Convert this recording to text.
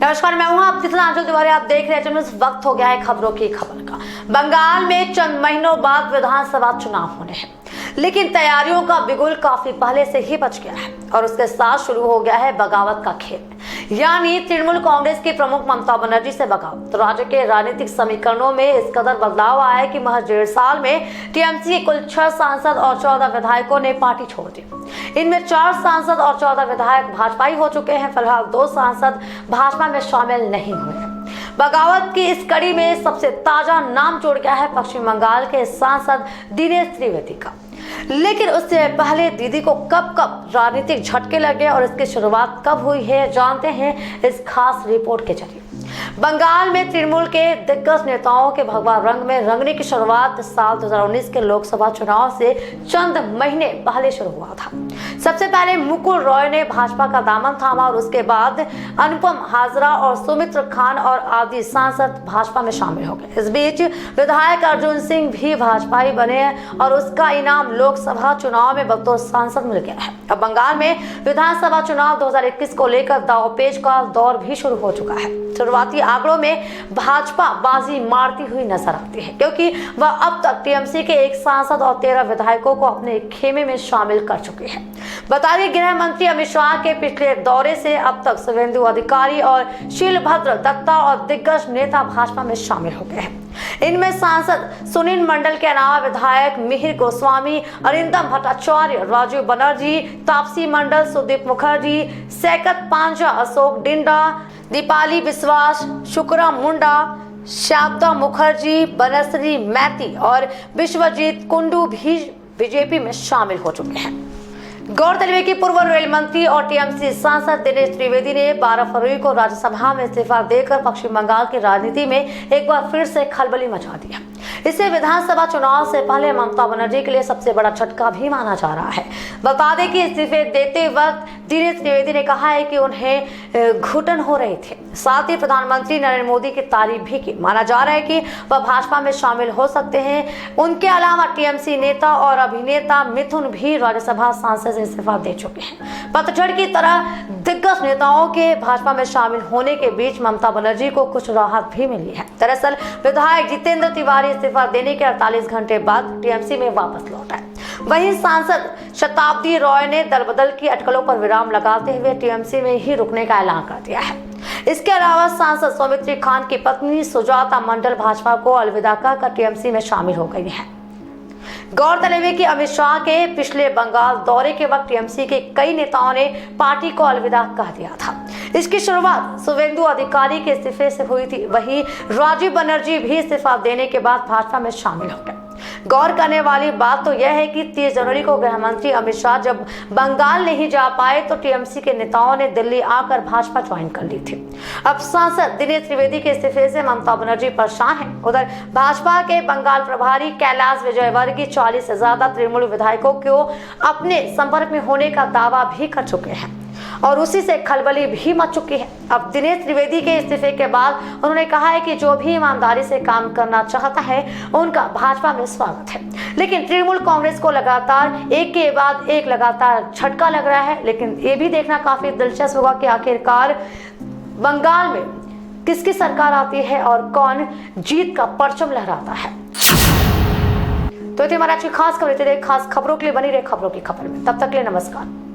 नमस्कार, मैं हूं आपके साथ आंचल तिवारी। आप देख रहे हैं वक्त हो गया है खबरों की खबर का। बंगाल में चंद महीनों बाद विधानसभा चुनाव होने हैं, लेकिन तैयारियों का बिगुल काफी पहले से ही बच गया है और उसके साथ शुरू हो गया है बगावत का खेल, यानी तृणमूल कांग्रेस की प्रमुख ममता बनर्जी से बगावत। तो राज्य के राजनीतिक समीकरणों में इस कदर बदलाव आया है कि महज 1.5 साल में टीएमसी के कुल 6 सांसद और 14 विधायकों ने पार्टी छोड़ दी। इनमें 4 सांसद और 14 विधायक भाजपाई हो चुके हैं। फिलहाल 2 सांसद भाजपा में शामिल नहीं हुए हैं। बगावत की इस कड़ी में सबसे ताजा नाम जुड़ गया है पश्चिम बंगाल के सांसद दिनेश त्रिवेदी का। लेकिन उससे पहले दीदी को कब राजनीतिक झटके लगे और इसकी शुरुआत कब हुई है, जानते हैं इस खास रिपोर्ट के जरिए। बंगाल में तृणमूल के दिग्गज नेताओं के भगवा रंग में रंगने की शुरुआत साल 2019 के लोकसभा चुनाव से चंद महीने पहले शुरू हुआ था। सबसे पहले मुकुल रॉय ने भाजपा का दामन थामा और उसके बाद अनुपम हाजरा और सुमित्र खान और आदि सांसद भाजपा में शामिल हो गए। इस बीच विधायक अर्जुन सिंह भी भाजपाई बने और उसका इनाम लोकसभा चुनाव में बतौर सांसद मिल गया है। अब बंगाल में विधानसभा चुनाव 2021 को लेकर दांवपेच का दौर भी शुरू हो चुका है। शुरुआती आंकड़ों में भाजपा बाजी मारती हुई नजर आती है, क्योंकि वह अब तक टीएमसी के 1 सांसद और 13 विधायकों को अपने खेमे में शामिल कर चुके हैं। बता दें, गृह मंत्री अमित शाह के पिछले दौरे से अब तक शुवेंदु अधिकारी और शीलभद्र दत्ता और दिग्गज नेता भाजपा में शामिल हो गए हैं। इनमें सांसद सुनील मंडल के अलावा विधायक मिहिर गोस्वामी, अरिंदम भट्टाचार्य, राजीव बनर्जी, तापसी मंडल, सुदीप मुखर्जी, सैकत पांजा, अशोक डिंडा, दीपाली विश्वास, शुक्रा मुंडा, शारदा मुखर्जी, बनश्री मैती और विश्वजीत कुंडू भी बीजेपी में शामिल हो चुके हैं। गौरतलब है कि पूर्व रेल मंत्री और टीएमसी सांसद दिनेश त्रिवेदी ने 12 फरवरी को राज्यसभा में इस्तीफा देकर पश्चिम बंगाल की राजनीति में एक बार फिर से खलबली मचा दिया। इसे विधानसभा चुनाव से पहले ममता बनर्जी के लिए सबसे बड़ा झटका भी माना जा रहा है। बता दें कि इस्तीफे देते वक्त दिनेश त्रिवेदी ने कहा है कि उन्हें घुटन हो रहे थे। साथ ही प्रधानमंत्री नरेंद्र मोदी की तारीफ भी की। माना जा रहा है कि वह भाजपा में शामिल हो सकते हैं। उनके अलावा टीएमसी नेता और अभिनेता मिथुन भी राज्यसभा सांसद से इस्तीफा दे चुके हैं। पतझड़ की तरह दिग्गज नेताओं के भाजपा में शामिल होने के बीच ममता बनर्जी को कुछ राहत भी मिली है। दरअसल विधायक जितेंद्र तिवारी इस्तीफा देने के 48 घंटे बाद टीएमसी में वापस लौट आए। वहीं सांसद शताब्दी रॉय ने दल बदल की अटकलों पर विराम लगाते हुए टीएमसी में ही रुकने का ऐलान कर दिया है। इसके अलावा सांसद सौमित्री खान की पत्नी सुजाता मंडल भाजपा को अलविदा कहकर टीएमसी में शामिल हो गई है। गौरतलब है कि अमित शाह के पिछले बंगाल दौरे के वक्त टीएमसी के कई नेताओं ने पार्टी को अलविदा कह दिया था। इसकी शुरुआत शुवेंदु अधिकारी के इस्तीफे से हुई थी। वहीं राजीव बनर्जी भी इस्तीफा देने के बाद भाजपा में शामिल हो गए। गौर करने वाली बात तो यह है कि 30 जनवरी को गृह मंत्री अमित शाह जब बंगाल नहीं जा पाए तो टीएमसी के नेताओं ने दिल्ली आकर भाजपा ज्वाइन कर ली थी। अब सांसद दिनेश त्रिवेदी के इस्तीफे से ममता बनर्जी परेशान है। उधर भाजपा के बंगाल प्रभारी कैलाश विजयवर्गीय 40 से ज्यादा तृणमूल विधायकों को अपने संपर्क में होने का दावा भी कर चुके हैं और उसी से खलबली भी मच चुकी है। अब दिनेश त्रिवेदी के इस्तीफे के बाद उन्होंने कहा है कि जो भी ईमानदारी से काम करना चाहता है उनका भाजपा में स्वागत है। लेकिन तृणमूल कांग्रेस को लगातार एक के बाद एक लगातार झटका लग रहा है। लेकिन ये भी देखना काफी दिलचस्प होगा कि आखिरकार बंगाल में किसकी सरकार आती है और कौन जीत का परचम लहराता है। तो ये हमारी आज की खास खबर। खास खबरों के लिए बनी रहे खबरों की खबर में। तब तक के लिए नमस्कार।